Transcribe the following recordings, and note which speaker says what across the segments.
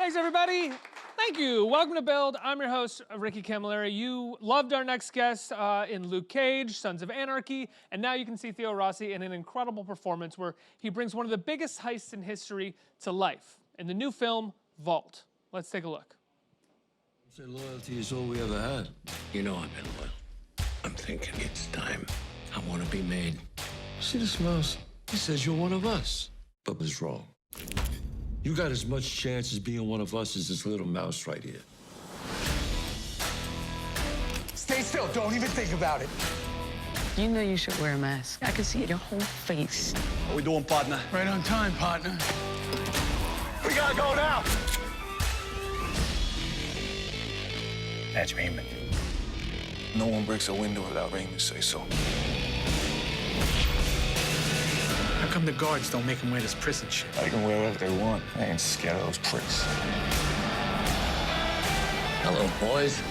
Speaker 1: Thanks, everybody. Thank you. Welcome to Build. I'm your host, Ricky Camilleri. You loved our next guest in Luke Cage, Sons of Anarchy, and now you can see Theo Rossi in an incredible performance where he brings one of the biggest heists in history to life in the new film, Vault. Let's take a look.
Speaker 2: Say loyalty is all we ever had.
Speaker 3: You know I've been loyal. I'm thinking it's time. I want to be made.
Speaker 2: See this mouse? He says you're one of us. But was wrong. You got as much chance as being one of us as this little mouse right here.
Speaker 4: Stay still. Don't even think about it.
Speaker 5: You know you should wear a mask. I can see your whole face.
Speaker 4: How we doing, partner?
Speaker 6: Right on time, partner.
Speaker 4: We gotta go now.
Speaker 6: That's Raymond.
Speaker 7: No one breaks a window without Raymond say so.
Speaker 6: How come the guards don't make him wear this prison shit?
Speaker 7: They can wear whatever they want. I ain't scared of those pricks.
Speaker 3: Hello, boys.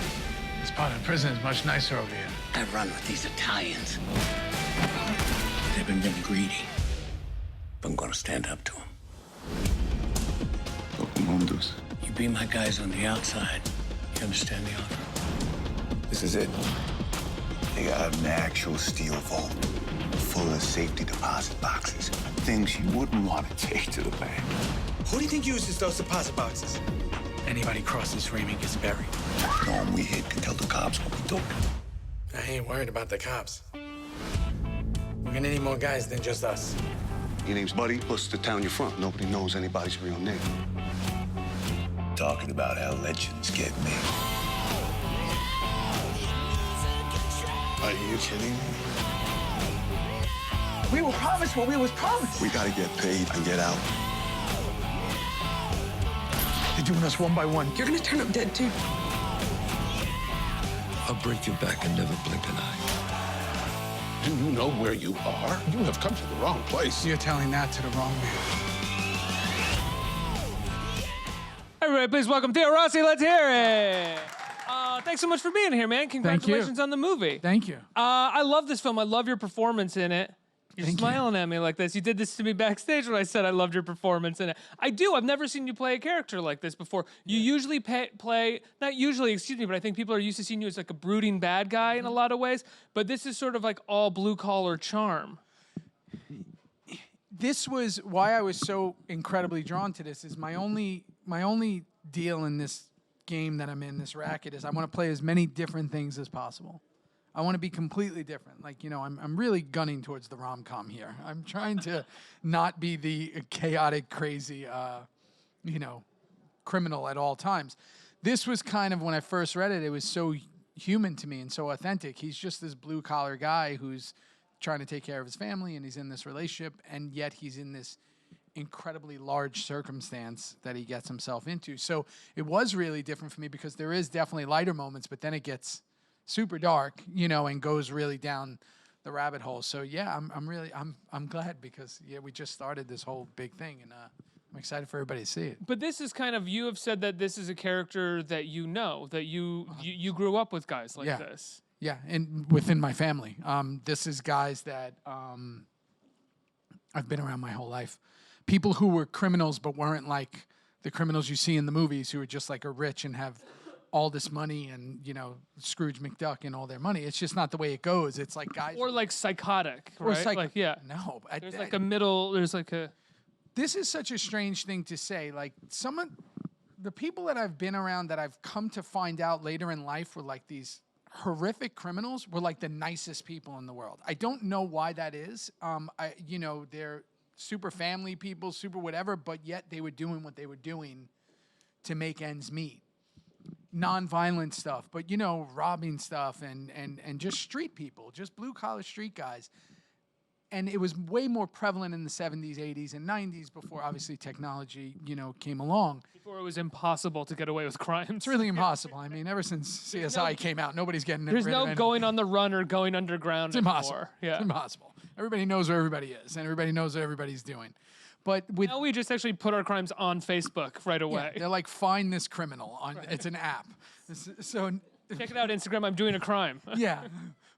Speaker 6: This part of the prison is much nicer over here.
Speaker 3: I run with these Italians. They've been getting greedy. But I'm gonna stand up to them. You be my guys on the outside. You understand the offer?
Speaker 7: This is it. They got an actual steel vault full of safety deposit boxes. Things you wouldn't want to take to the bank.
Speaker 4: Who do you think uses those deposit boxes?
Speaker 6: Anybody crosses Raymond gets buried.
Speaker 7: No one we hit can tell the cops what we do.
Speaker 6: I ain't worried about the cops. We're gonna need more guys than just us.
Speaker 8: Your name's Buddy, plus the town you're from. Nobody knows anybody's real name.
Speaker 7: Talking about how legends get made. Are you kidding me?
Speaker 4: We were promised what we was promised.
Speaker 8: We gotta get paid and get out.
Speaker 4: They're doing us one by one.
Speaker 5: You're gonna turn up dead too.
Speaker 2: I'll break your back and never blink an eye.
Speaker 9: Do you know where you are? You have come to the wrong place.
Speaker 6: You're telling that to the wrong man.
Speaker 1: Everybody, please welcome Theo Rossi. Let's hear it. Thanks so much for being here, man. Congratulations on the movie.
Speaker 6: Thank you.
Speaker 1: I love this film. I love your performance in it. You're
Speaker 6: Thank you.
Speaker 1: smiling at me like this. You did this to me backstage when I said I loved your performance in it. I do. I've never seen you play a character like this before. You usually play, not usually, excuse me, but I think people are used to seeing you as like a brooding bad guy in a lot of ways. But this is sort of like all blue-collar charm.
Speaker 10: This was why I was so incredibly drawn to this. Is my only deal in this game that I'm in, this racket, is I want to play as many different things as possible. I want to be completely different. Like, you know, I'm really gunning towards the rom-com here. I'm trying to not be the chaotic, crazy, you know, criminal at all times. This was kind of, when I first read it, it was so human to me and so authentic. He's just this blue-collar guy who's trying to take care of his family, and he's in this relationship, and yet he's in this incredibly large circumstance that he gets himself into. So it was really different for me because there is definitely lighter moments, but then it gets super dark, you know, and goes really down the rabbit hole. So yeah, I'm glad because yeah, we just started this whole big thing, and I'm excited for everybody to see it.
Speaker 1: But this is kind of, you have said that this is a character that you know, that you grew up with guys like this.
Speaker 10: Yeah, and within my family. This is guys that I've been around my whole life. People who were criminals but weren't like the criminals you see in the movies, who are just like are rich and have all this money and, you know, Scrooge McDuck and all their money. It's just not the way it goes. It's like guys...
Speaker 1: Or like psychotic, right?
Speaker 10: Or
Speaker 1: like, yeah.
Speaker 10: No.
Speaker 1: There's like a middle, there's like a...
Speaker 10: This is such a strange thing to say. Like, the people that I've been around that I've come to find out later in life were like these horrific criminals, were like the nicest people in the world. I don't know why that is. You know, they're super family people, super whatever, but yet they were doing what they were doing to make ends meet. Non-violent stuff, but, you know, robbing stuff and just street people, just blue-collar street guys. And it was way more prevalent in the 70s, 80s, and 90s before, obviously, technology, you know, came along.
Speaker 1: Before it was impossible to get away with crimes.
Speaker 10: It's really impossible. I mean, ever since CSI came out, nobody's getting rid of
Speaker 1: There's no going on the run or going underground
Speaker 10: anymore. It's impossible.
Speaker 1: Anymore. Yeah.
Speaker 10: It's impossible. Everybody knows where everybody is, and everybody knows what everybody's doing. But with
Speaker 1: now we just actually put our crimes on Facebook right away.
Speaker 10: Yeah, they're like, find this criminal. It's an app. So
Speaker 1: check it out, Instagram, I'm doing a crime.
Speaker 10: Yeah.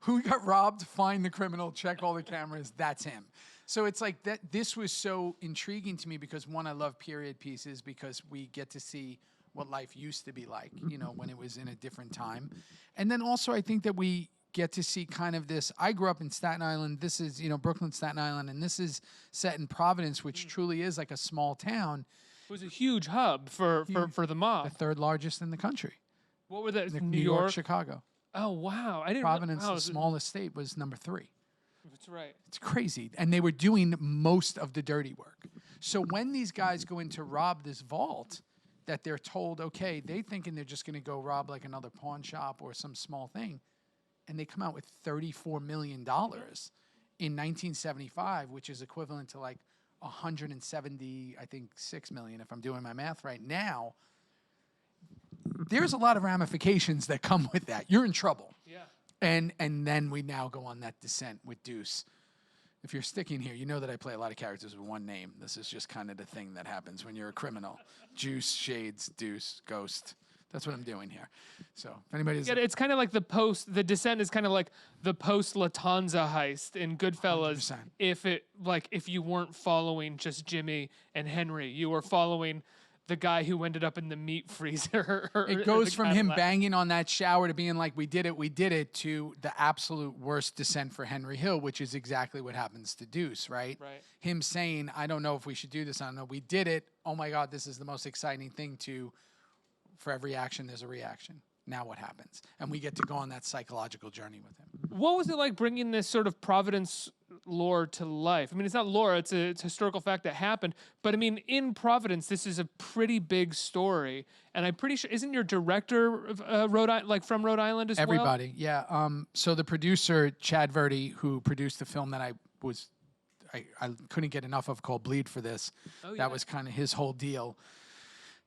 Speaker 10: Who got robbed, find the criminal, check all the cameras, that's him. So it's like that. This was so intriguing to me because one, I love period pieces because we get to see what life used to be like, when it was in a different time. And then also I think that we get to see kind of this. I grew up in Staten Island. This is, Brooklyn, Staten Island, and this is set in Providence, which truly is like a small town.
Speaker 1: It was a huge hub for the mob.
Speaker 10: The third largest in the country.
Speaker 1: What were the
Speaker 10: New York, Chicago.
Speaker 1: Oh wow! I didn't.
Speaker 10: Providence, the smallest state, was number 3.
Speaker 1: That's right.
Speaker 10: It's crazy, and they were doing most of the dirty work. So when these guys go in to rob this vault, that they're told, okay, they thinking they're just going to go rob like another pawn shop or some small thing, and they come out with $34 million in 1975, which is equivalent to like 170, I think, 6 million, if I'm doing my math right now. There's a lot of ramifications that come with that. You're in trouble.
Speaker 1: Yeah.
Speaker 10: And then we now go on that descent with Deuce. If you're sticking here, you know that I play a lot of characters with one name. This is just kind of the thing that happens when you're a criminal. Juice, Shades, Deuce, Ghost. That's what I'm doing here. So if anybody's...
Speaker 1: Yeah, it's kind of like the descent is kind of like the post-Latanza heist in Goodfellas.
Speaker 10: 100%.
Speaker 1: If you weren't following just Jimmy and Henry, you were following the guy who ended up in the meat freezer.
Speaker 10: It goes from him banging on that shower to being like, we did it, to the absolute worst descent for Henry Hill, which is exactly what happens to Deuce, right?
Speaker 1: Right.
Speaker 10: Him saying, I don't know if we should do this. I don't know. We did it. Oh my God, this is the most exciting thing for every action, there's a reaction. Now what happens? And we get to go on that psychological journey with him.
Speaker 1: What was it like bringing this sort of Providence lore to life? I mean, it's not lore, it's a historical fact that happened. But I mean, in Providence, this is a pretty big story. And I'm pretty sure, isn't your director from Rhode Island as well?
Speaker 10: Everybody, yeah. So the producer, Chad Verdi, who produced the film that I couldn't get enough of, called Bleed for this. That was kind of his whole deal.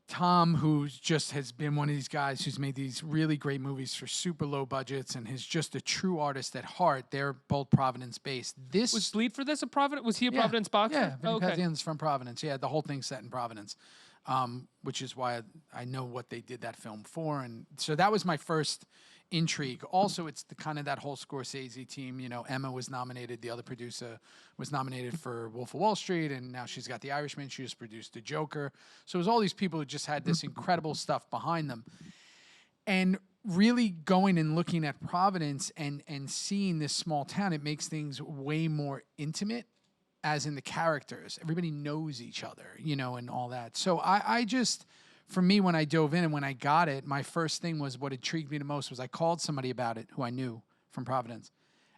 Speaker 10: Tom, who just has been one of these guys who's made these really great movies for super low budgets and is just a true artist at heart. They're both Providence-based. This
Speaker 1: was Bleed for this a Providence? Was he a Providence boxer?
Speaker 10: Yeah, Vinny Pazienza's from Providence. Yeah, the whole thing's set in Providence, which is why I know what they did that film for. And so that was my first intrigue. Also, it's the kind of that whole Scorsese team. Emma was nominated. The other producer was nominated for Wolf of Wall Street, and now she's got The Irishman. She just produced The Joker. So it was all these people who just had this incredible stuff behind them. And really going and looking at Providence and seeing this small town, it makes things way more intimate, as in the characters. Everybody knows each other, and all that. So I just... For me, when I dove in and when I got it, my first thing was what intrigued me the most was I called somebody about it who I knew from Providence.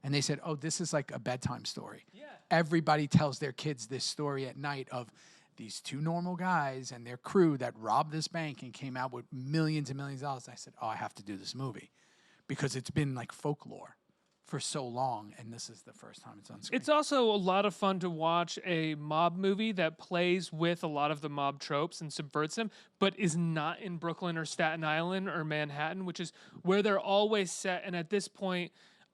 Speaker 10: And they said, oh, this is like a bedtime story. Yeah. Everybody tells their kids this story at night of these two normal guys and their crew that robbed this bank and came out with millions and millions of dollars. I said, oh, I have to do this movie because it's been like folklore for so long, and this is the first time it's on screen.
Speaker 1: It's also a lot of fun to watch a mob movie that plays with a lot of the mob tropes and subverts them, but is not in Brooklyn or Staten Island or Manhattan, which is where they're always set. And at this point,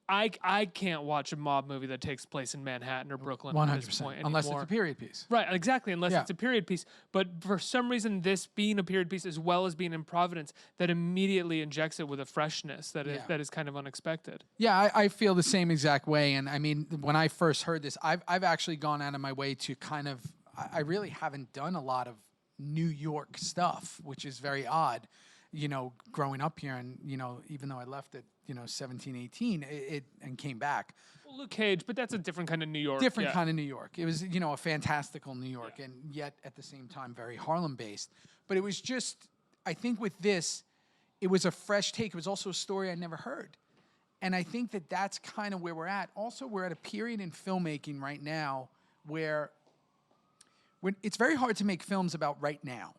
Speaker 1: I can't watch a mob movie that takes place in Manhattan or Brooklyn
Speaker 10: 100%,
Speaker 1: at this point anymore.
Speaker 10: unless it's a period piece.
Speaker 1: Right, exactly, unless it's a period piece. But for some reason, this being a period piece as well as being in Providence, that immediately injects it with a freshness that is kind of unexpected.
Speaker 10: Yeah, I feel the same exact way. And I mean, when I first heard this, I've actually gone out of my way to kind of, I really haven't done a lot of New York stuff, which is very odd, growing up here. And, even though I left at 17, 18, and came back.
Speaker 1: Well, Luke Cage, but that's a different kind of New York.
Speaker 10: Different kind of New York. It was, a fantastical New York, and yet at the same time very Harlem-based. But it was just, I think with this, it was a fresh take. It was also a story I never heard. And I think that that's kind of where we're at. Also, we're at a period in filmmaking right now where it's very hard to make films about right now.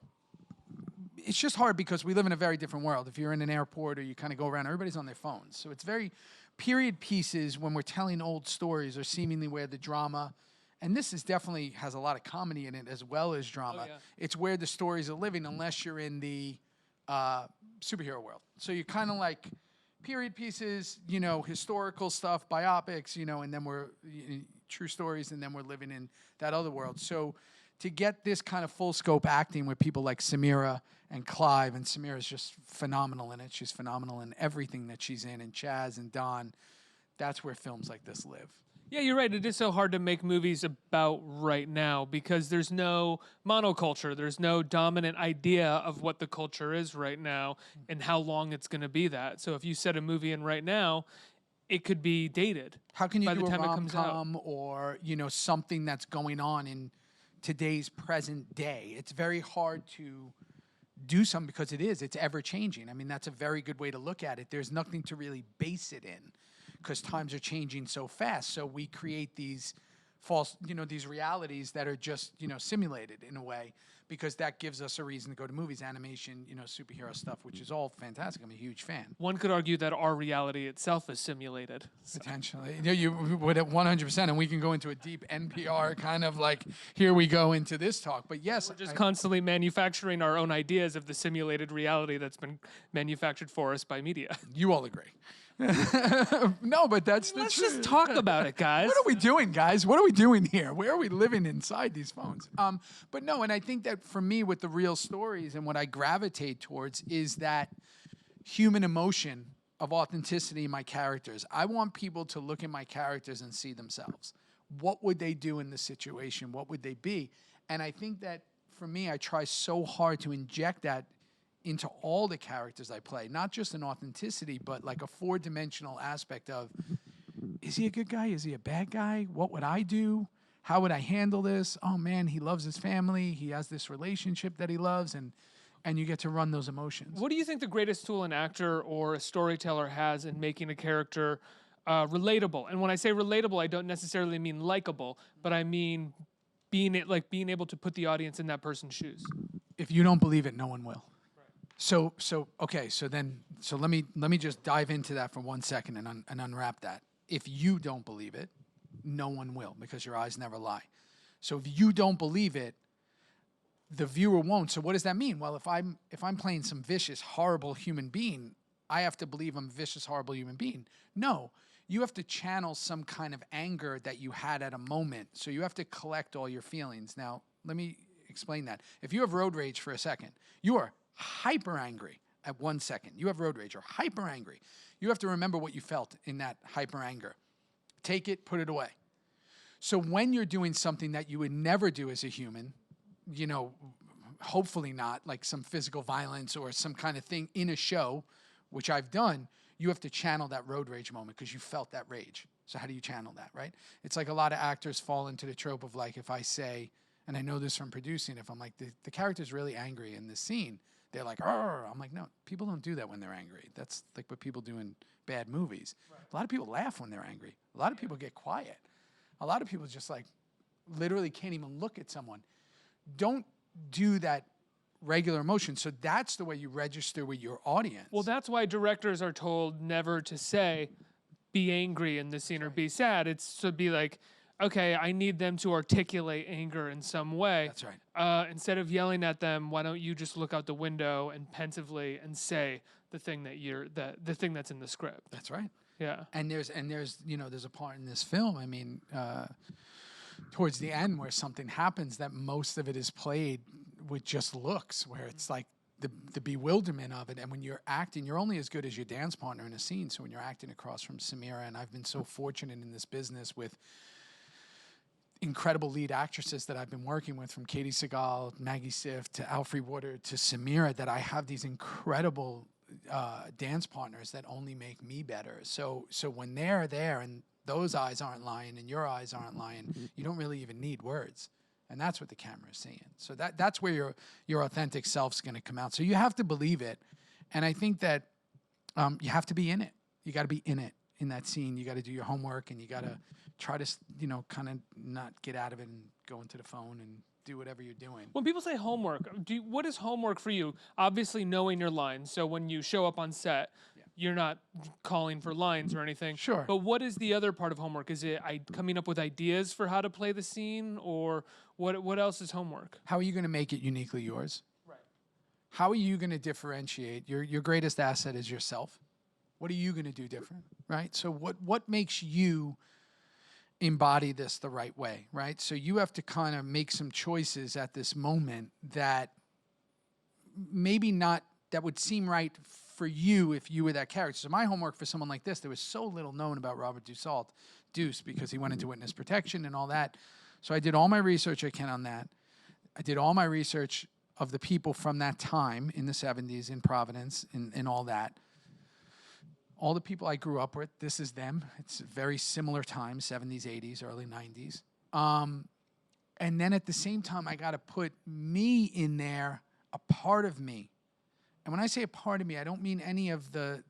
Speaker 10: It's just hard because we live in a very different world. If you're in an airport or you kind of go around, everybody's on their phones. So it's very period pieces when we're telling old stories or seemingly where the drama, and this is definitely has a lot of comedy in it as well as drama.
Speaker 1: Oh, yeah.
Speaker 10: It's where the stories are living unless you're in the superhero world. So you're kind of like period pieces, historical stuff, biopics, and then we're true stories, and then we're living in that other world. So to get this kind of full scope acting with people like Samira and Clive, and Samira's just phenomenal in it. She's phenomenal in everything that she's in, and Chaz and Don. That's where films like this live.
Speaker 1: Yeah, you're right. It is so hard to make movies about right now because there's no monoculture. There's no dominant idea of what the culture is right now and how long it's going to be that. So if you set a movie in right now, it could be dated.
Speaker 10: How can you
Speaker 1: by
Speaker 10: do
Speaker 1: the
Speaker 10: a
Speaker 1: time it comes out.
Speaker 10: rom-com or, you know, something that's going on in today's present day? It's very hard to do something because it's ever changing. I mean, that's a very good way to look at it. There's nothing to really base it in because times are changing so fast. So we create these false, you know, these realities that are just, you know, simulated in a way because that gives us a reason to go to movies, animation, you know, superhero stuff, which is all fantastic. I'm a huge fan.
Speaker 1: One could argue that our reality itself is simulated.
Speaker 10: Potentially. You would at 100%, and we can go into a deep NPR kind of like, here we go into this talk. But yes,
Speaker 1: We're just constantly manufacturing our own ideas of the simulated reality that's been manufactured for us by media.
Speaker 10: You all agree. No, but that's the
Speaker 1: Let's
Speaker 10: truth.
Speaker 1: just talk about it, guys.
Speaker 10: What are we doing, guys? What are we doing here? Where are we living inside these phones? But no, and I think that for me, with the real stories and what I gravitate towards is that human emotion of authenticity in my characters. I want people to look at my characters and see themselves. What would they do in this situation? What would they be? And I think that for me, I try so hard to inject that into all the characters I play, not just an authenticity, but like a four-dimensional aspect of, is he a good guy? Is he a bad guy? What would I do? How would I handle this? Oh man, he loves his family. He has this relationship that he loves, and you get to run those emotions.
Speaker 1: What do you think the greatest tool an actor or a storyteller has in making a character relatable? And when I say relatable, I don't necessarily mean likable, but I mean being able to put the audience in that person's shoes.
Speaker 10: If you don't believe it, no one will. So let me just dive into that for 1 second and unwrap that. If you don't believe it, no one will, because your eyes never lie. So if you don't believe it, the viewer won't. So what does that mean? Well, if I'm playing some vicious, horrible human being, I have to believe I'm a vicious, horrible human being. No, you have to channel some kind of anger that you had at a moment. So you have to collect all your feelings. Now, let me explain that. If you have road rage for a second, you are hyper angry at 1 second. You have road rage, you're hyper angry. You have to remember what you felt in that hyper anger. Take it, put it away. So when you're doing something that you would never do as a human, you know, hopefully not like some physical violence or some kind of thing in a show, which I've done, you have to channel that road rage moment because you felt that rage. So how do you channel that, right? It's like a lot of actors fall into the trope of like, if I say, and I know this from producing, if I'm like, the character's really angry in this scene, they're like, "Arr." I'm like, no, people don't do that when they're angry. That's like what people do in bad movies. Right. A lot of people laugh when they're angry. A lot of people get quiet. A lot of people just like literally can't even look at someone. Don't do that regular emotion. So that's the way you register with your audience.
Speaker 1: Well, that's why directors are told never to say, be angry in this scene or be sad. It's to be like, okay, I need them to articulate anger in some way.
Speaker 10: That's right.
Speaker 1: Instead of yelling at them, why don't you just look out the window and pensively and say the thing the thing that's in the script?
Speaker 10: That's right.
Speaker 1: Yeah.
Speaker 10: And there's you know, there's a part in this film, I mean, towards the end where something happens that most of it is played with just looks, where it's like the bewilderment of it. And when you're acting, you're only as good as your dance partner in a scene. So when you're acting across from Samira, and I've been so fortunate in this business with incredible lead actresses that I've been working with, from Katie Segal, Maggie Siff, to Alfre Woodard, to Samira, that I have these incredible dance partners that only make me better. So when they're there and those eyes aren't lying and your eyes aren't lying, you don't really even need words. And that's what the camera is seeing. So that's where your authentic self's going to come out. So you have to believe it. And I think that you have to be in it. You got to be in it, in that scene. You got to do your homework, and you got to try to, you know, kind of not get out of it and go into the phone and do whatever you're doing.
Speaker 1: When people say homework, what is homework for you? Obviously knowing your lines. So when you show up on set, you're not calling for lines or anything.
Speaker 10: Sure.
Speaker 1: But what is the other part of homework? Is it coming up with ideas for how to play the scene, or what else is homework?
Speaker 10: How are you going to make it uniquely yours?
Speaker 1: Right.
Speaker 10: How are you going to differentiate? Your greatest asset is yourself. What are you going to do different, right? So what makes you embody this the right way, right? So you have to kind of make some choices at this moment that maybe not, that would seem right for you if you were that character. So my homework for someone like this, there was so little known about Robert Dussault. reduced because he went into witness protection and all that. So I did all my research I can on that. I did all my research of the people from that time in the 70s in Providence and all that. All the people I grew up with, this is them. It's a very similar time, 70s, 80s, early 90s. And then at the same time, I got to put me in there, a part of me. And when I say a part of me, I don't mean any of the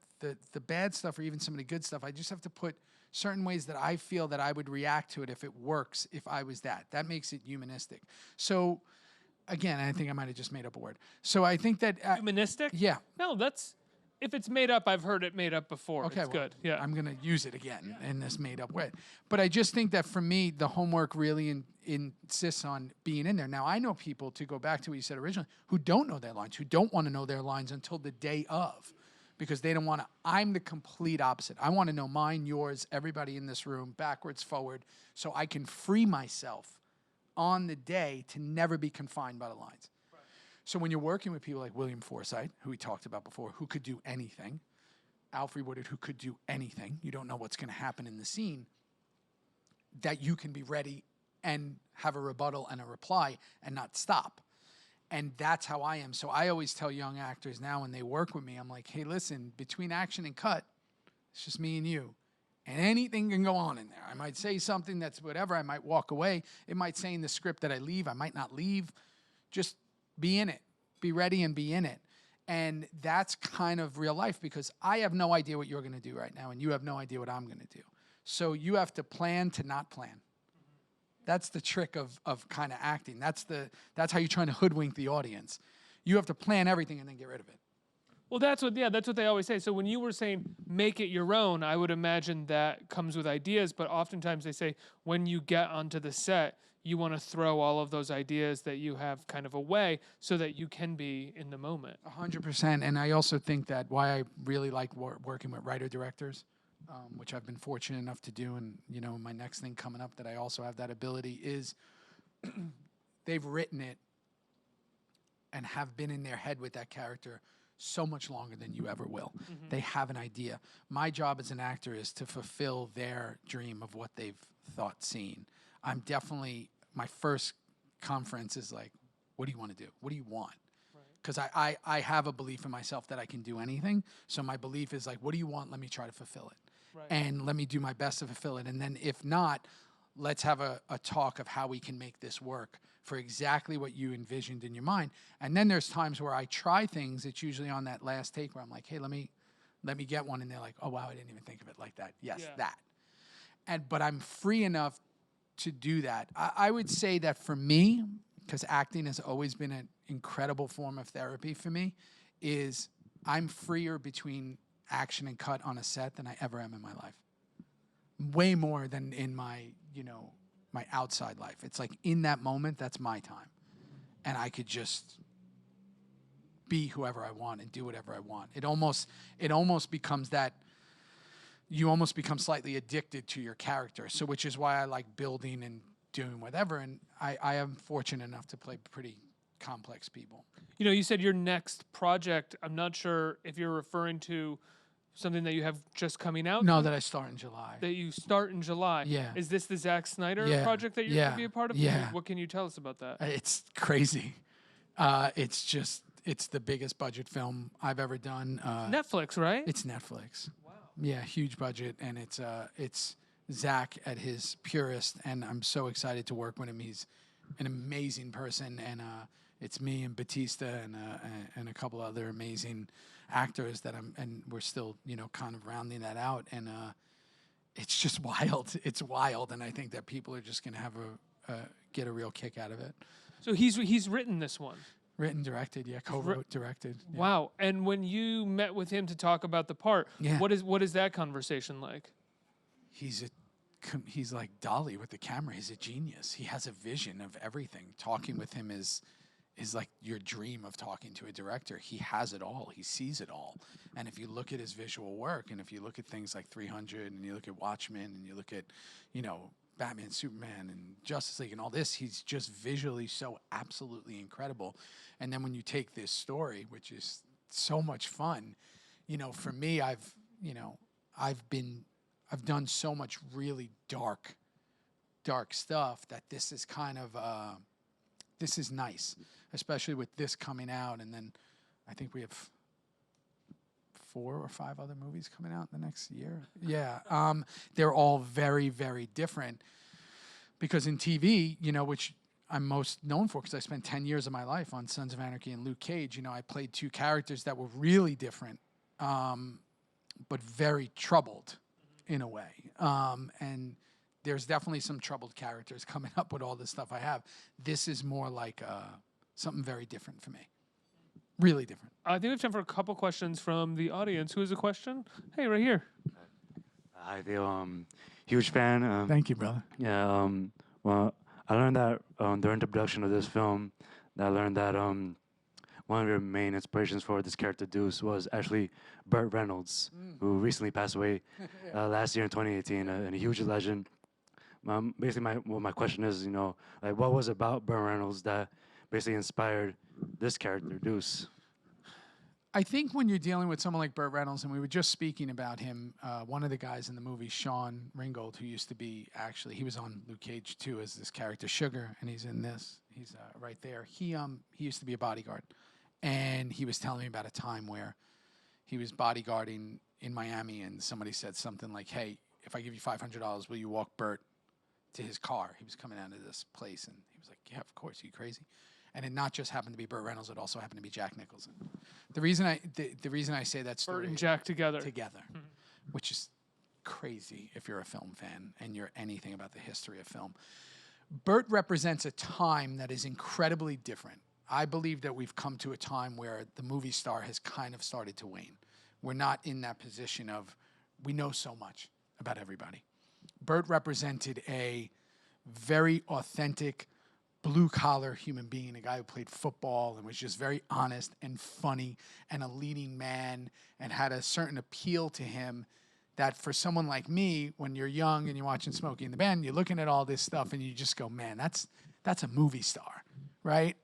Speaker 10: bad stuff or even some of the good stuff. I just have to put certain ways that I feel that I would react to it if it works, if I was that. That makes it humanistic. So, again, I think I might have just made up a word. So I think that...
Speaker 1: Humanistic?
Speaker 10: Yeah.
Speaker 1: No, that's... If it's made up, I've heard it made up before.
Speaker 10: Okay,
Speaker 1: it's
Speaker 10: well,
Speaker 1: good. Yeah.
Speaker 10: I'm going to use it again in this made up way. But I just think that for me, the homework really insists on being in there. Now, I know people, to go back to what you said originally, who don't know their lines, who don't want to know their lines until the day of, because they don't want to. I'm the complete opposite. I want to know mine, yours, everybody in this room, backwards, forward, so I can free myself on the day to never be confined by the lines. So when you're working with people like William Forsythe, who we talked about before, who could do anything, Alfre Woodard, who could do anything, you don't know what's going to happen in the scene, that you can be ready and have a rebuttal and a reply and not stop. And that's how I am. So I always tell young actors now when they work with me, I'm like, hey, listen, between action and cut, it's just me and you. And anything can go on in there. I might say something that's whatever. I might walk away. It might say in the script that I leave. I might not leave. Just be in it. Be ready and be in it. And that's kind of real life because I have no idea what you're going to do right now, and you have no idea what I'm going to do. So you have to plan to not plan. That's the trick of kind of acting. That's how you're trying to hoodwink the audience. You have to plan everything and then get rid of it.
Speaker 1: Well, that's what they always say. So when you were saying make it your own, I would imagine that comes with ideas, but oftentimes they say when you get onto the set, you want to throw all of those ideas that you have kind of away so that you can be in the moment.
Speaker 10: 100%. And I also think that why I really like working with writer-directors, which I've been fortunate enough to do, and my next thing coming up that I also have that ability is they've written it and have been in their head with that character so much longer than you ever will. Mm-hmm. They have an idea. My job as an actor is to fulfill their dream of what they've thought seen. I'm definitely, my first conference is like, what do you want to do? What do you want? Because I have a belief in myself that I can do anything. So my belief is like, what do you want? Let me try to fulfill it. Right. And let me do my best to fulfill it. And then if not, let's have a talk of how we can make this work for exactly what you envisioned in your mind. And then there's times where I try things. It's usually on that last take where I'm like, hey, let me get one. And they're like, oh, wow, I didn't even think of it like that. Yes, yeah. That. But I'm free enough to do that. I would say that for me, because acting has always been an incredible form of therapy for me, is I'm freer between action and cut on a set than I ever am in my life. Way more than in my, my outside life. It's like in that moment, that's my time. And I could just be whoever I want and do whatever I want. It almost becomes that you almost become slightly addicted to your character. So which is why I like building and doing whatever. And I am fortunate enough to play pretty complex people.
Speaker 1: You said your next project, I'm not sure if you're referring to something that you have just coming out?
Speaker 10: No, that I start in July.
Speaker 1: That you start in July?
Speaker 10: Yeah.
Speaker 1: Is this the Zack Snyder project that you're going to be a part of?
Speaker 10: Yeah.
Speaker 1: What can you tell us about that?
Speaker 10: It's crazy. It's the biggest budget film I've ever done.
Speaker 1: Netflix, right?
Speaker 10: It's Netflix. Wow. Yeah, huge budget, and it's Zack at his purest, and I'm so excited to work with him. He's an amazing person, and it's me and Batista and a couple other amazing actors and we're still kind of rounding that out, and it's just wild. It's wild, and I think that people are just gonna have get a real kick out of it.
Speaker 1: So he's written this one.
Speaker 10: Written, directed, co-wrote, directed. Yeah.
Speaker 1: Wow! And when you met with him to talk about the part,
Speaker 10: yeah.
Speaker 1: what is that conversation like?
Speaker 10: He's like Dolly with the camera. He's a genius. He has a vision of everything. Talking with him is like your dream of talking to a director. He has it all. He sees it all. And if you look at his visual work, and if you look at things like 300, and you look at Watchmen, and you look at Batman, Superman, and Justice League, and all this, he's just visually so absolutely incredible. And then when you take this story, which is so much fun, for me, I've been I've done so much really dark stuff that this is kind of this is nice, especially with this coming out, and then I think we have 4 or 5 other movies coming out in the next year. Yeah, they're all very, very different because in TV, you know, which I'm most known for because I spent 10 years of my life on Sons of Anarchy and Luke Cage. You know, I played 2 characters that were really different, but very troubled in a way. And there's definitely some troubled characters coming up with all this stuff I have. This is more like something very different for me. Really different.
Speaker 1: I think we have time for a couple questions from the audience. Who has a question? Hey, right here.
Speaker 11: Hi, Theo. Huge fan.
Speaker 10: Thank you, brother.
Speaker 11: Yeah. Well, I learned that during the production of this film, I learned that one of your main inspirations for this character Deuce was actually Burt Reynolds, who recently passed away last year in 2018, and a huge legend. Basically, my question is, you know, like what was it about Burt Reynolds that basically inspired this character Deuce?
Speaker 10: I think when you're dealing with someone like Burt Reynolds, and we were just speaking about him, one of the guys in the movie, Sean Ringgold, who used to be he was on Luke Cage too as this character Sugar, and he's in this. He's right there. He used to be a bodyguard, and he was telling me about a time where he was bodyguarding in Miami, and somebody said something like, "Hey, if I give you $500, will you walk Burt to his car?" He was coming out of this place, and he was like, "Yeah, of course. Are you crazy?" And it not just happened to be Burt Reynolds; it also happened to be Jack Nicholson. The reason I say that story,
Speaker 1: Burt and Jack together,
Speaker 10: which is crazy if you're a film fan and you're anything about the history of film. Burt represents a time that is incredibly different. I believe that we've come to a time where the movie star has kind of started to wane. We're not in that position of we know so much about everybody. Burt represented a very authentic, blue-collar human being, a guy who played football and was just very honest and funny and a leading man and had a certain appeal to him that for someone like me, when you're young and you're watching Smokey and the Band, you're looking at all this stuff and you just go, man, that's a movie star, right?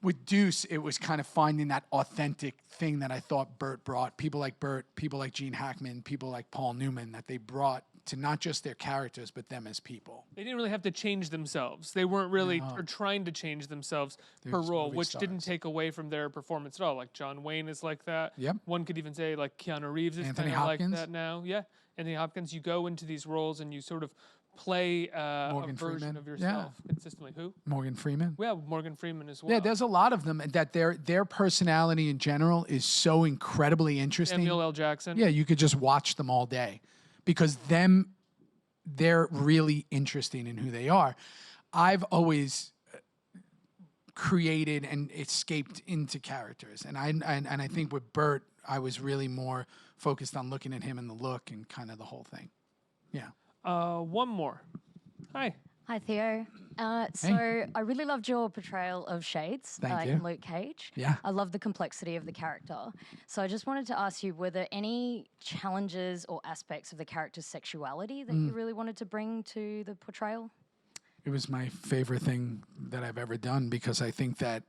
Speaker 10: With Deuce, it was kind of finding that authentic thing that I thought Burt brought. People like Burt, people like Gene Hackman, people like Paul Newman, that they brought to not just their characters, but them as people.
Speaker 1: They didn't really have to change themselves. They weren't really or trying to change themselves per role, which didn't take away from their performance at all. Like John Wayne is like that.
Speaker 10: Yep.
Speaker 1: One could even say like Keanu Reeves is kind of like that now. Yeah. Anthony Hopkins, you go into these roles and you sort of play a version of yourself consistently. Who?
Speaker 10: Morgan Freeman.
Speaker 1: Yeah, Morgan Freeman as well.
Speaker 10: Yeah, there's a lot of them that their personality in general is so incredibly interesting.
Speaker 1: Samuel L. Jackson.
Speaker 10: Yeah, you could just watch them all day because they're really interesting in who they are. I've always created and escaped into characters, and I think with Burt, I was really more focused on looking at him and the look and kind of the whole thing. Yeah.
Speaker 1: One more. Hi.
Speaker 12: Hi, Theo. So I really loved your portrayal of Shades in Luke Cage.
Speaker 10: Yeah.
Speaker 12: I love the complexity of the character. So I just wanted to ask you, were there any challenges or aspects of the character's sexuality that you really wanted to bring to the portrayal?
Speaker 10: It was my favorite thing that I've ever done because I think that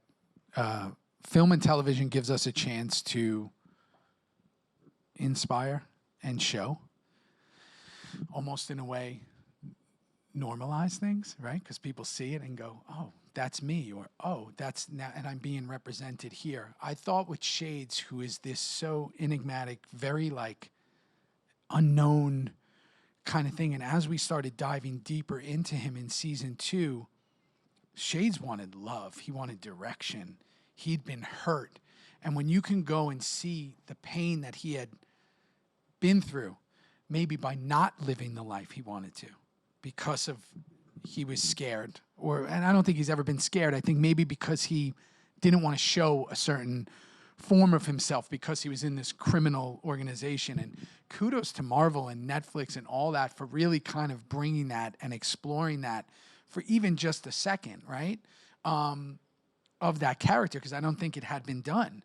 Speaker 10: film and television gives us a chance to inspire and show, almost in a way, normalize things, right? Because people see it and go, oh, that's me, or oh, that's now, and I'm being represented here. I thought with Shades, who is this so enigmatic, very like unknown kind of thing, and as we started diving deeper into him in season 2, Shades wanted love. He wanted direction. He'd been hurt. And when you can go and see the pain that he had been through, maybe by not living the life he wanted to, because of he was scared, and I don't think he's ever been scared. I think maybe because he didn't want to show a certain form of himself because he was in this criminal organization. And kudos to Marvel and Netflix and all that for really kind of bringing that and exploring that for even just a second, right? Of that character, because I don't think it had been done.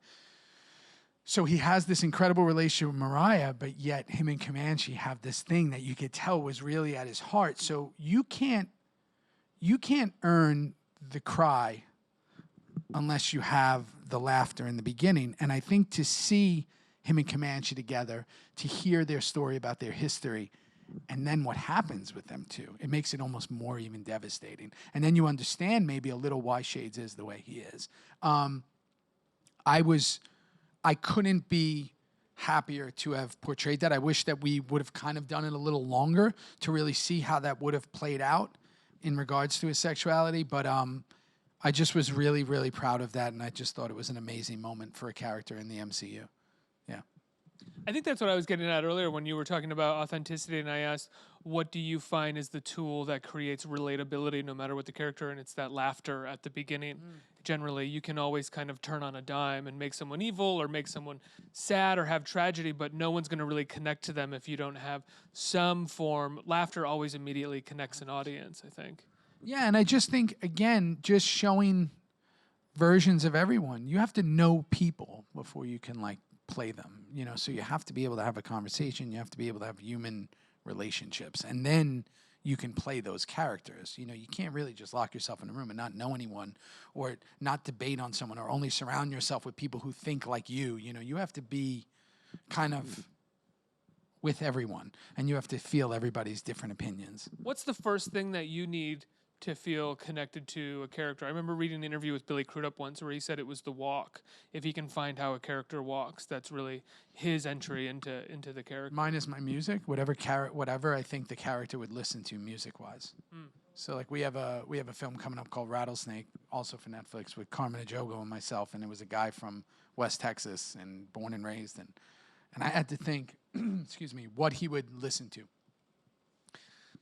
Speaker 10: So he has this incredible relationship with Mariah, but yet him and Comanche have this thing that you could tell was really at his heart. So you can't earn the cry unless you have the laughter in the beginning. And I think to see him and Comanche together, to hear their story about their history, and then what happens with them too. It makes it almost more even devastating. And then you understand maybe a little why Shades is the way he is. I couldn't be happier to have portrayed that. I wish that we would have kind of done it a little longer to really see how that would have played out in regards to his sexuality. But I just was really, really proud of that, and I just thought it was an amazing moment for a character in the MCU. Yeah.
Speaker 1: I think that's what I was getting at earlier when you were talking about authenticity, and I asked, what do you find is the tool that creates relatability no matter what the character, and it's that laughter at the beginning. Generally, you can always kind of turn on a dime and make someone evil or make someone sad or have tragedy, but no one's going to really connect to them if you don't have some form. Laughter always immediately connects an audience, I think.
Speaker 10: Yeah, and I just think, again, just showing versions of everyone. You have to know people before you can, like, play them, you know, so you have to be able to have a conversation. You have to be able to have human relationships, and then you can play those characters. You know, you can't really just lock yourself in a room and not know anyone or not debate on someone or only surround yourself with people who think like you. You know, you have to be kind of with everyone, and you have to feel everybody's different opinions.
Speaker 1: What's the first thing that you need to feel connected to a character? I remember reading an interview with Billy Crudup once where he said it was the walk. If he can find how a character walks, that's really his entry into the character.
Speaker 10: Mine is my music, whatever I think the character would listen to music-wise. So like we have a film coming up called Rattlesnake, also for Netflix, with Carmen Ejogo and myself, and it was a guy from West Texas and born and raised, and I had to think, excuse me, what he would listen to.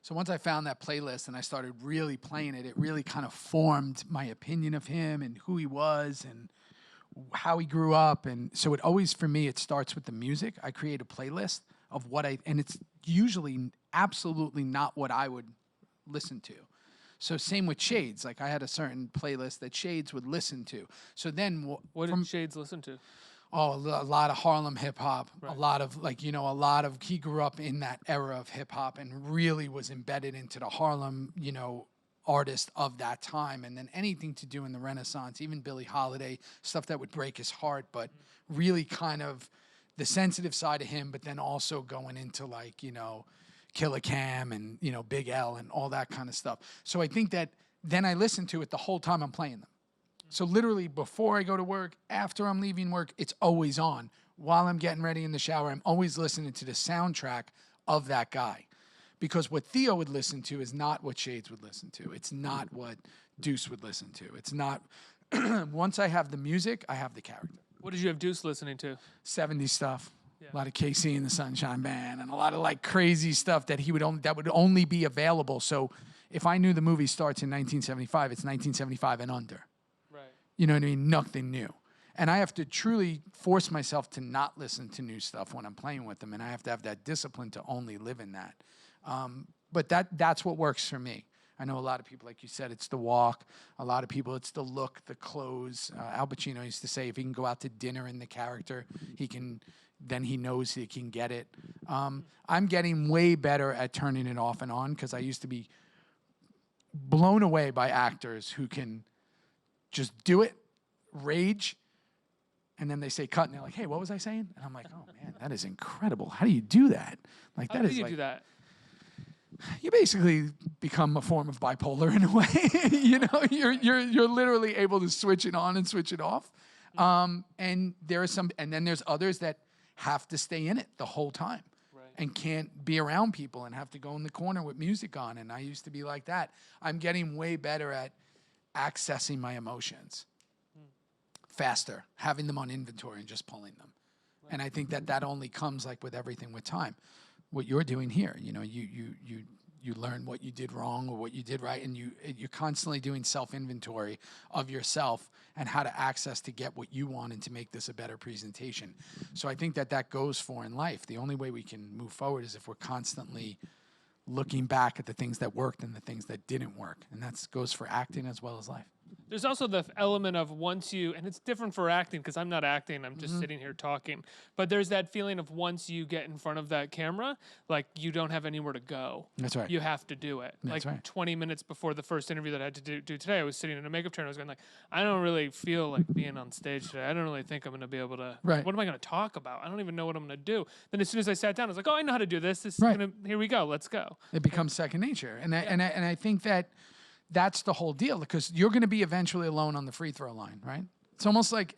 Speaker 10: So once I found that playlist and I started really playing it, it really kind of formed my opinion of him and who he was and how he grew up. And so it always, for me, it starts with the music. I create a playlist of and it's usually absolutely not what I would listen to. So same with Shades. Like I had a certain playlist that Shades would listen to. So then
Speaker 1: what did Shades listen to?
Speaker 10: Oh, a lot of Harlem hip hop, right. A lot of he grew up in that era of hip hop and really was embedded into the Harlem, artist of that time. And then anything to do in the Renaissance, even Billie Holiday, stuff that would break his heart, but really kind of the sensitive side of him, but then also going into Killer Cam and, Big L and all that kind of stuff. So I think that then I listen to it the whole time I'm playing them. So literally before I go to work, after I'm leaving work, it's always on. While I'm getting ready in the shower, I'm always listening to the soundtrack of that guy. Because what Theo would listen to is not what Shades would listen to. It's not what Deuce would listen to. It's not, once I have the music, I have the character.
Speaker 1: What did you have Deuce listening to?
Speaker 10: 70s stuff. Yeah. A lot of KC and the Sunshine Band and a lot of crazy stuff that that would only be available. So if I knew the movie starts in 1975, it's 1975 and under. You know what I mean? Nothing new. And I have to truly force myself to not listen to new stuff when I'm playing with them, and I have to have that discipline to only live in that. But that's what works for me. I know a lot of people, like you said, it's the walk. A lot of people, it's the look, the clothes. Al Pacino used to say if he can go out to dinner in the character, then he knows he can get it. I'm getting way better at turning it off and on because I used to be blown away by actors who can just do it, rage, and then they say cut, and they're like, hey, what was I saying? And I'm like, oh, man, that is incredible. How do you do that?
Speaker 1: How do you do that?
Speaker 10: You basically become a form of bipolar in a way. You're literally able to switch it on and switch it off. And then there's others that have to stay in it the whole time. And can't be around people and have to go in the corner with music on. And I used to be like that. I'm getting way better at accessing my emotions faster, having them on inventory and just pulling them. Right. And I think that only comes with everything with time. What you're doing here, you learn what you did wrong or what you did right, and you're constantly doing self-inventory of yourself and how to access to get what you want and to make this a better presentation. So I think that goes for in life. The only way we can move forward is if we're constantly looking back at the things that worked and the things that didn't work. And that goes for acting as well as life.
Speaker 1: There's also the element of once you, and it's different for acting because I'm not acting, I'm just sitting here talking. But there's that feeling of once you get in front of that camera, like you don't have anywhere to go.
Speaker 10: That's right.
Speaker 1: You have to do it.
Speaker 10: That's
Speaker 1: like
Speaker 10: right.
Speaker 1: 20 minutes before the first interview that I had to do today, I was sitting in a makeup chair and I was going like, I don't really feel like being on stage today. I don't really think I'm going to be able to.
Speaker 10: Right.
Speaker 1: What am I going to talk about? I don't even know what I'm going to do. Then as soon as I sat down, I was like, oh, I know how to do this. This is
Speaker 10: Right.
Speaker 1: gonna, here we go. Let's go.
Speaker 10: It becomes second nature, and I think that's the whole deal, because you're going to be eventually alone on the free throw line, right? It's almost like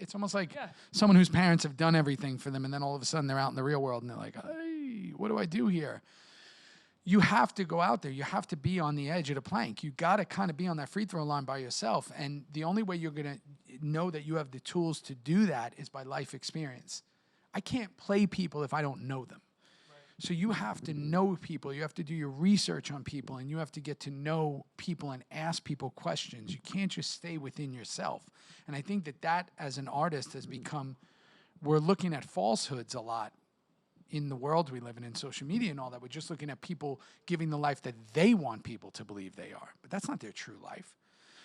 Speaker 10: someone whose parents have done everything for them, and then all of a sudden they're out in the real world and they're like, hey, what do I do here? You have to go out there. You have to be on the edge of the plank. You got to kind of be on that free throw line by yourself, and the only way you're going to know that you have the tools to do that is by life experience. I can't play people if I don't know them. So you have to know people, you have to do your research on people, and you have to get to know people and ask people questions. You can't just stay within yourself. And I think that as an artist has become, we're looking at falsehoods a lot in the world we live in social media and all that. We're just looking at people giving the life that they want people to believe they are. But that's not their true life.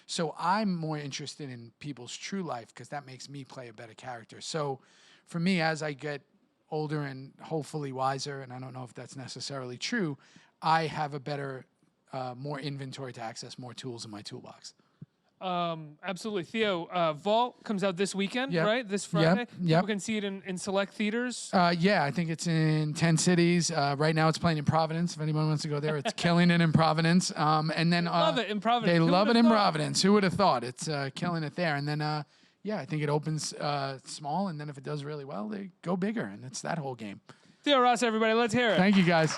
Speaker 10: So I'm more interested in people's true life because that makes me play a better character. So for me, as I get older and hopefully wiser, and I don't know if that's necessarily true, I have a better, more inventory to access more tools in my toolbox.
Speaker 1: Absolutely. Theo, Vault comes out this weekend,
Speaker 10: Yep.
Speaker 1: right? This Friday.
Speaker 10: Yep.
Speaker 1: People can see it in select theaters.
Speaker 10: Yeah, I think it's in 10 cities. Right now it's playing in Providence. If anyone wants to go there, it's killing it in Providence. And then
Speaker 1: love it in Providence.
Speaker 10: They
Speaker 1: Who
Speaker 10: love it
Speaker 1: would've
Speaker 10: in
Speaker 1: thought?
Speaker 10: Providence. Who would have thought? It's killing it there. And then, yeah, I think it opens small, and then if it does really well, they go bigger, and it's that whole game.
Speaker 1: Theo Rossi, everybody, let's hear it.
Speaker 10: Thank you, guys.